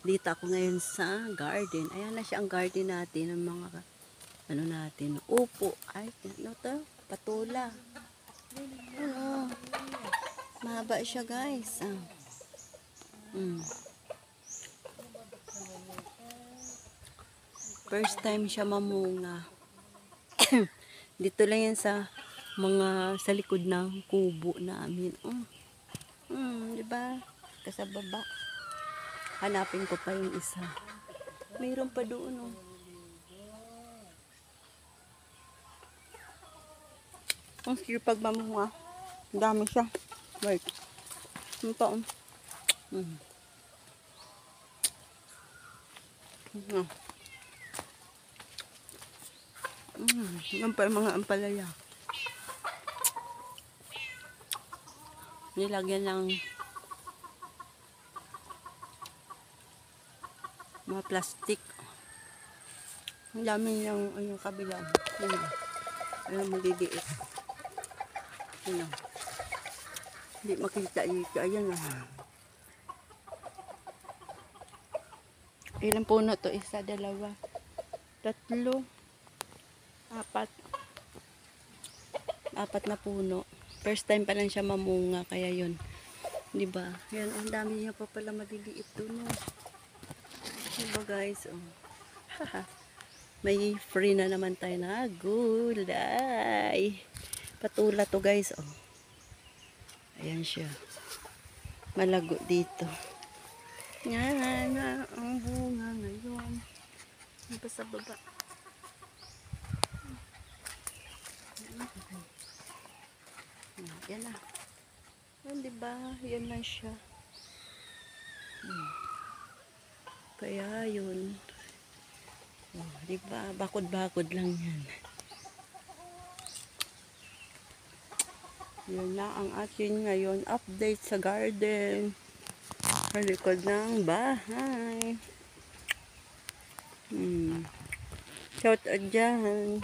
Dito ako ngayon sa garden. Ayan na siya ang garden natin. Ang mga, ano natin, upo. Ay, ano to? Patula. Ano? Mahaba siya, guys. First time siya mamunga. Dito lang yan sa mga sa likod ng kubo namin. Diba? Kasababa. Hanapin ko pa yung isa. Mayroon pa doon, oh. Ang sipag mamunga. Ang dami siya. Wait. Ano pa, oh. Yan pa yung mga ampalaya. Nilagyan ng mga plastic. Ang dami niyang yung kabila. Ayun, maliliit. Ayun. Hindi makita dito. Ayan na. Ilang puno to? Isa, dalawa, tatlo, apat. Apat na puno. First time pa lang siya mamunga. Kaya yun. Diba? Yan. Ang dami niya pa pala maliliit doon. Diba guys? Oh. May free na naman tayo na gulay. Patula to guys. Oh. Ayan siya. Malago dito. Yan na ang bunga ngayon. Diba sa baba? Yan na. Yan diba? Yan na siya. Kaya yun. Oh, diba? Bakod-bakod lang yan. Yan na ang akin ngayon update sa garden. Sa likod ng bahay. Shout out dyan.